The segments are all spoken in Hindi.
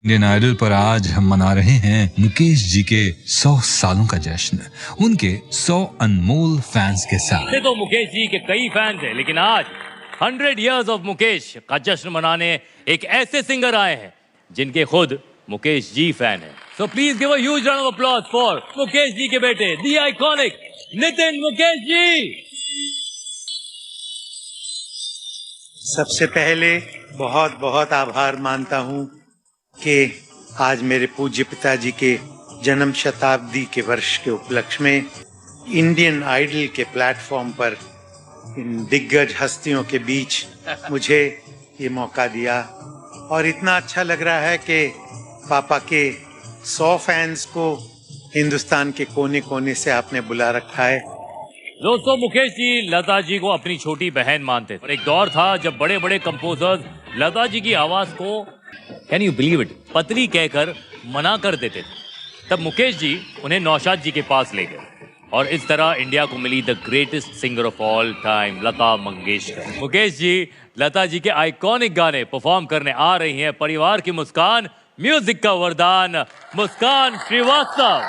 इंडियन आइडल पर आज हम मना रहे हैं मुकेश जी के 100 सालों का जश्न, उनके 100 अनमोल फैंस के साथ। तो मुकेश जी के कई फैंस हैं, लेकिन आज 100 इयर्स ऑफ मुकेश का जश्न मनाने एक ऐसे सिंगर आए हैं जिनके खुद मुकेश जी फैन हैं। So please give a huge round of applause for Mukesh ji के बेटे, द आइकॉनिक नितिन मुकेश जी। सबसे पहले बहुत बहुत आभार मानता हूँ कि आज मेरे पूज्य पिताजी के जन्म शताब्दी के वर्ष के उपलक्ष्य में इंडियन आइडल के प्लेटफॉर्म पर इन दिग्गज हस्तियों के बीच मुझे ये मौका दिया, और इतना अच्छा लग रहा है कि पापा के 100 फैंस को हिंदुस्तान के कोने कोने से आपने बुला रखा है। दोस्तों, मुकेश जी लता जी को अपनी छोटी बहन मानते थे। एक दौर था जब बड़े बड़े कंपोजर्स लता जी की आवाज को, कैन यू बिलीव इट, पतली कहकर मना कर देते थे। तब मुकेश जी उन्हें नौशाद जी के पास ले गए और इस तरह इंडिया को मिली the greatest singer of all time, Lata Mangeshkar. Mukesh ji Lata ji के आइकॉनिक गाने परफॉर्म करने आ रही हैं परिवार की मुस्कान, म्यूजिक का वरदान मुस्कान श्रीवास्तव।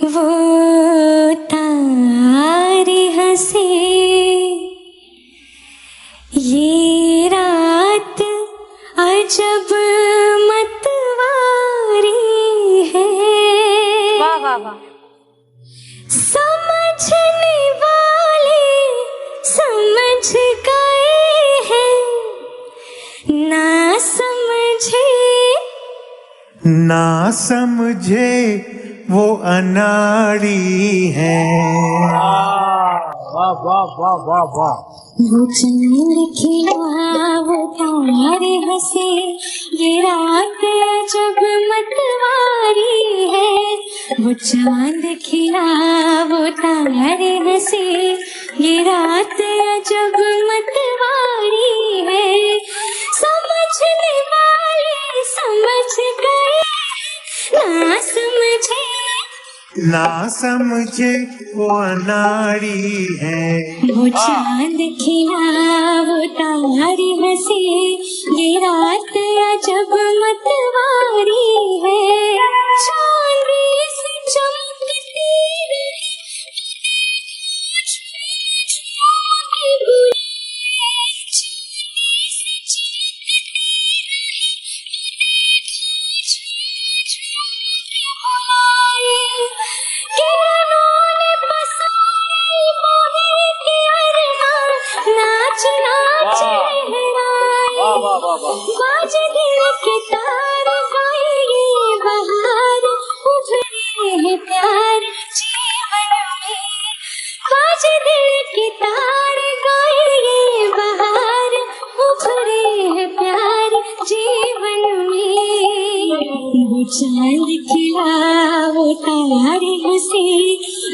वो तारे हंसे, ये रात अजब मतवारी है। वाह वाह वाह। समझने वाले समझ गए हैं, ना समझे वो अनाड़ी है। वाह वाह वाह वाह वाह। वो चांद खिला, वो तारे हंसे, ये रात अजब मतवारी है। वो चांद खिला, वो तारे हंसे, ये रात अजब मतवारी है। समझने वाले समझ गए, ना समझे वो अनाड़ी है। वो चांद खिला, वो तारे हंसे, ये रात अजब मतवारी है। चांदी से चमकती रही बाज दिल के तार गाए, बहार उभरे हैं प्यार जीवन में। बाज दिल के तार गाए, चांद खिला वो तारे हंसे,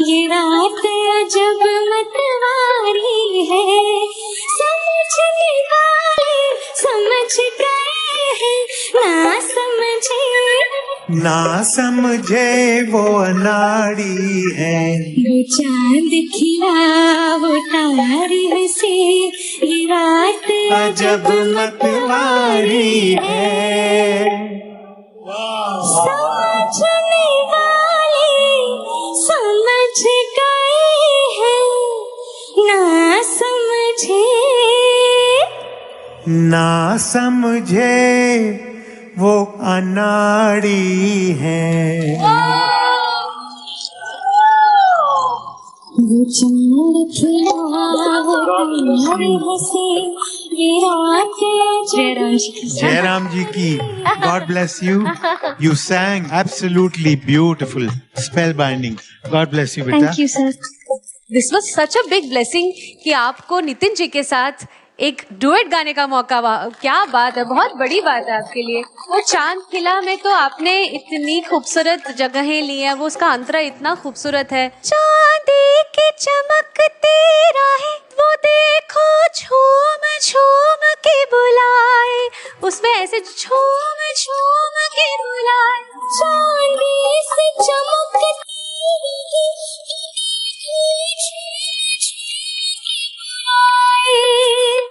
ये रात अजब मतवारी है। समझने वाले समझ गए हैं, ना समझे वो अनाड़ी है। वो चांद खिला वो तारे हंसे, ये रात अजब मतवारी है। समझने वाले समझ गए हैं, ना समझे वो अनाड़ी है। वो चांद खिला वो तारे हंसे, ये रात जयराम जी की God bless you. You sang absolutely beautiful, spellbinding. God bless you, बेटा. Thank you sir. This was such a big blessing कि आपको नितिन जी के साथ एक डुएट गाने का मौका। क्या बात है, बहुत बड़ी बात है आपके लिए। वो चांद खिला में तो आपने इतनी खूबसूरत जगहें ली हैं, वो उसका अंतरा इतना खूबसूरत है। चांदी की चमकती राहें वो देखो झूम झूम के बुलाए, उसमें ऐसे झूम झूम के बुलाए। चांदी से चमकती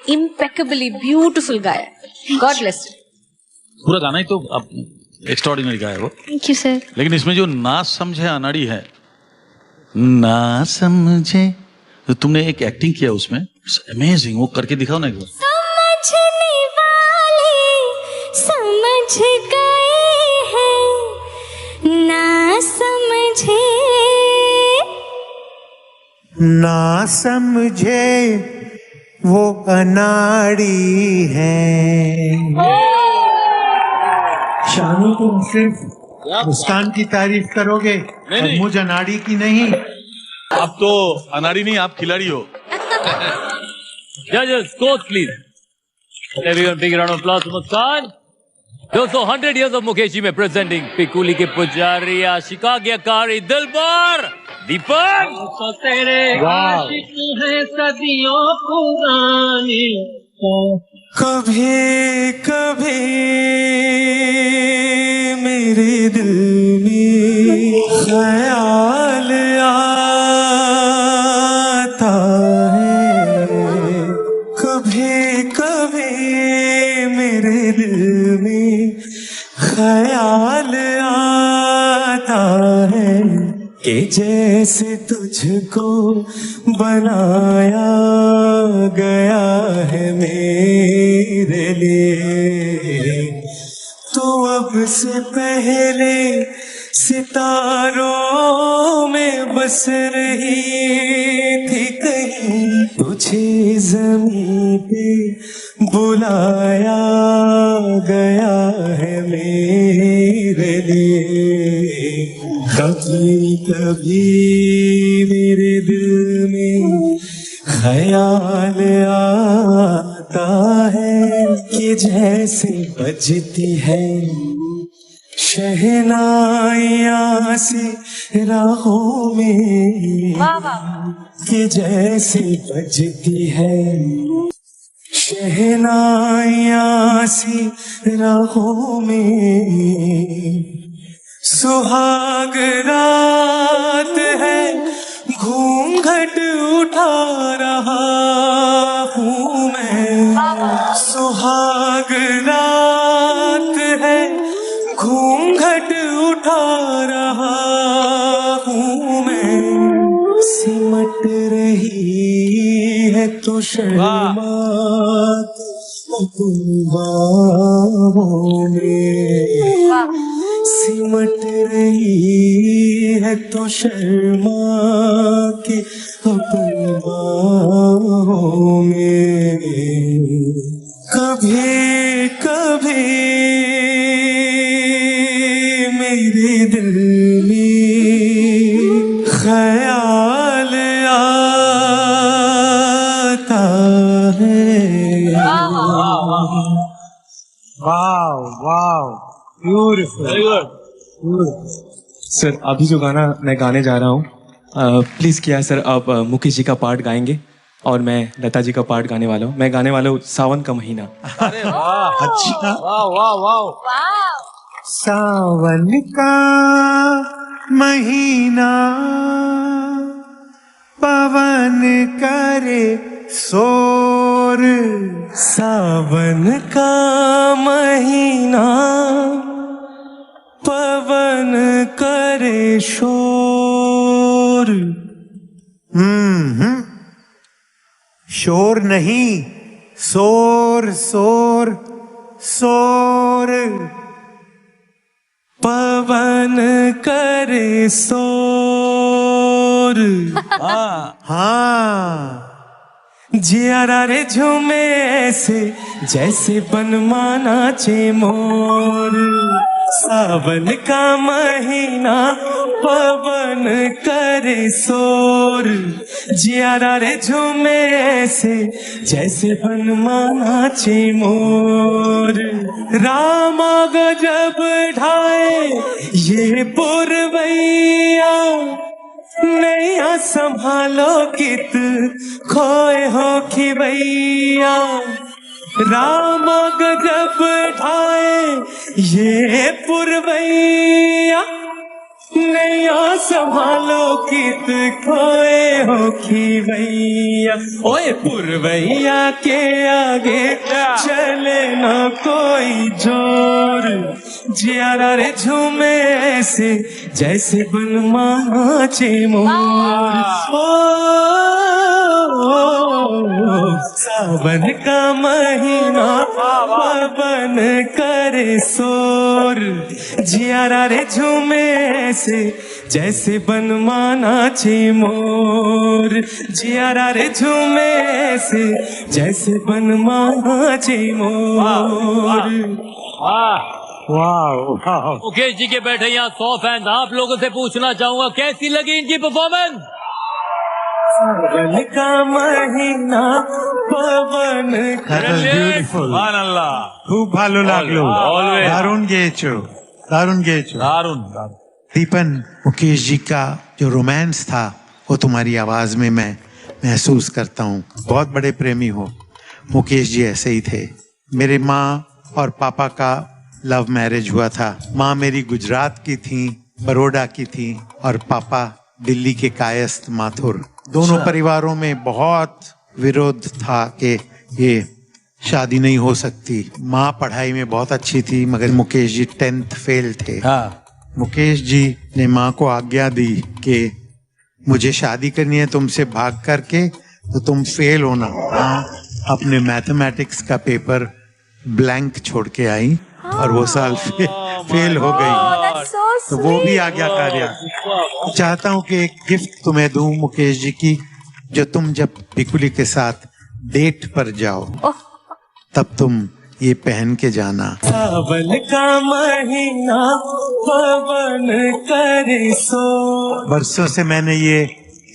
इम्पेकेबली ब्यूटीफुल गाया। God bless you. पूरा गाना ही तो अब एक्स्ट्राऑर्डिनरी गाया वो। Thank you sir. लेकिन इसमें जो ना समझे अनाड़ी है, ना समझे, तो तुमने एक एक्टिंग किया उसमें, अमेजिंग। वो करके दिखाओ ना एक बार। समझने वाले समझ गए हैं, ना समझे वो अनाड़ी है। शानू, तुम सिर्फ मुस्कान की तारीफ करोगे और मुझ अनाड़ी की नहीं। अब तो अनाड़ी नहीं, आप खिलाड़ी हो। Judges, scores please. Everyone, big round of applause for Muskan. दोस्तों 100 years of मुकेश जी में presenting पिकुली के पुजारी आशिकाग्यकारी दिलबर दीपक। तेरे आशिक है सदियों पुरानी, कभी कभी मेरे दिल में ख्याल आता है, कभी कभी मेरे दिल में ख्याल आता है कि जैसे तुझको बनाया गया है मेरे लिए, तो अब से पहले सितारों में बस रही थी कहीं, तुझे ज़मीं पे बुलाया गया है मेरे लिए। कभी कभी मेरे दिल में ख्याल आता है कि जैसे बजती है शहनाइयाँ सी राहों में, कि जैसे बजती है शहनाइयाँ सी राहों में, सुहाग रात है घूंघट उठा रहा हूँ मैं, सुहाग रात है घूंघट उठा रहा हूँ मैं, सिमट रही है तो शर्मात बाहों में, सिमट रही है तो शर्मा के अपन बाहों में। कभी कभी मेरे दिल में ख्याल आता है। वाव वाव, ब्यूटीफुल। Very good. सर अभी जो गाना मैं गाने जा रहा हूँ प्लीज किया सर आप मुकेश जी का पार्ट गाएंगे और मैं लता जी का पार्ट गाने वाला हूँ। मैं गाने वाला हूँ सावन का महीना। अरे वाह, अच्छा। वाह वाह वाह। सावन का महीना पवन करे शोर, सावन का महीना पवन करे शोर। शोर नहीं, शोर शोर शोर। पवन करे शोर। हाँ जियारा रे झूमे ऐसे जैसे बनमाना चे मोर। सावन का महीना पवन करे शोर। जियारा रे झूमे ऐसे जैसे बनमाना चे मोर। रामा गजब ढाए ये पुरवैया, नैया संभालो कित खोए हो खिवैया। रामा गजब ढाए ये पुरवैया, नैया संभालो कित खोए हो खिवैया। ओए पुरवैया के आगे चले न कोई जोर। जियारा रे झूमे ऐसे जैसे बनमाना चे मोर। सावन का महीना पवन करे शोर। जियारा रे झूमे ऐसे जैसे बनमाना चे मोर। जियारा रे झूमे ऐसे जैसे बनमाना चे मोर। मुकेश जी के बैठे यहाँ 100 फैंस, आप लोगों से पूछना चाहूंगा कैसी लगी इनकी परफॉर्मेंस? सावन का महीना पवन ब्यूटीफुल, खूब ভালো লাগলো। दारुण गेचो, दारुण गेचो, दारुण। दीपन, मुकेश जी का जो रोमांस था वो तुम्हारी आवाज में मैं महसूस करता हूँ। बहुत बड़े प्रेमी हो। मुकेश जी ऐसे ही थे। मेरे माँ और पापा का लव मैरिज हुआ था। माँ मेरी गुजरात की थी, बड़ौदा की थी, और पापा दिल्ली के कायस्थ माथुर। दोनों परिवारों में बहुत विरोध था कि ये शादी नहीं हो सकती। माँ पढ़ाई में बहुत अच्छी थी मगर मुकेश जी 10th फेल थे। मुकेश जी ने माँ को आज्ञा दी कि मुझे शादी करनी है तुमसे भाग करके, तो तुम फेल होना। माँ अपने मैथमेटिक्स का पेपर ब्लैंक छोड़ के आई और वो साल फेल हो गई। तो वो भी आज्ञाकारी। चाहता हूँ कि एक गिफ्ट तुम्हें दूं मुकेश जी की, जो तुम जब पिकुली के साथ डेट पर जाओ तब तुम ये पहन के जाना। सावन का महीना पवन करे शोर। बरसों से मैंने ये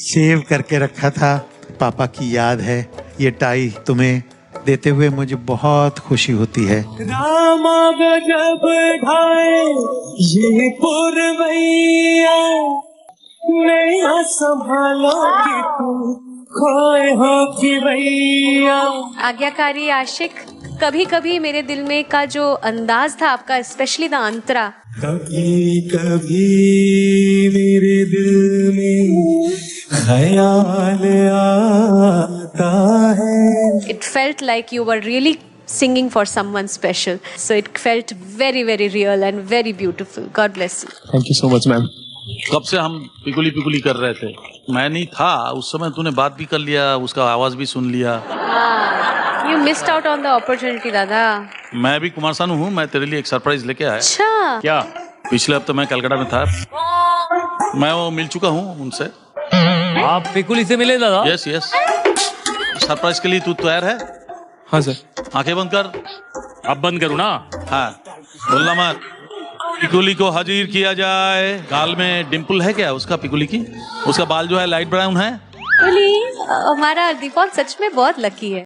सेव करके रखा था, पापा की याद है। ये टाई तुम्हें देते हुए मुझे बहुत खुशी होती है। रामा गजब ढाए ये पुरवैया, नैया संभालो कि तुम खोए हो कि भैया। आज्ञाकारी आशिक, कभी कभी मेरे दिल में का जो अंदाज था आपका, स्पेशली द अंतरा, कभी कभी मेरे दिल में ख्याल आता है। it felt like you were really singing for someone special, so it felt very very real and very beautiful. God bless you. Thank you so much ma'am. कब से हम पिकुली पिकुली कर रहे थे। मैं नहीं था उस समय, तूने बात भी कर लिया, उसका आवाज भी सुन लिया। You missed out on the opportunity, दादा। मैं भी कुमार सानू हूँ, मैं तेरे लिए एक सरप्राइज लेके आया। अच्छा। क्या? पिछले हफ्ते मैं कलकत्ता में था, मैं वो मिल चुका हूँ उनसे। आप पिकुली से मिले दादा? Yes yes. सरप्राइज के लिए तू तैयार है? हाँ सर। आंखें बंद कर। अब बंद करूँ ना? हाँ, बोलना मत। पिकुली को हाजिर किया जाए। गाल में डिम्पल है क्या उसका, पिकुली की? उसका बाल जो है लाइट ब्राउन है। हमारा दीपक सच में बहुत लकी है।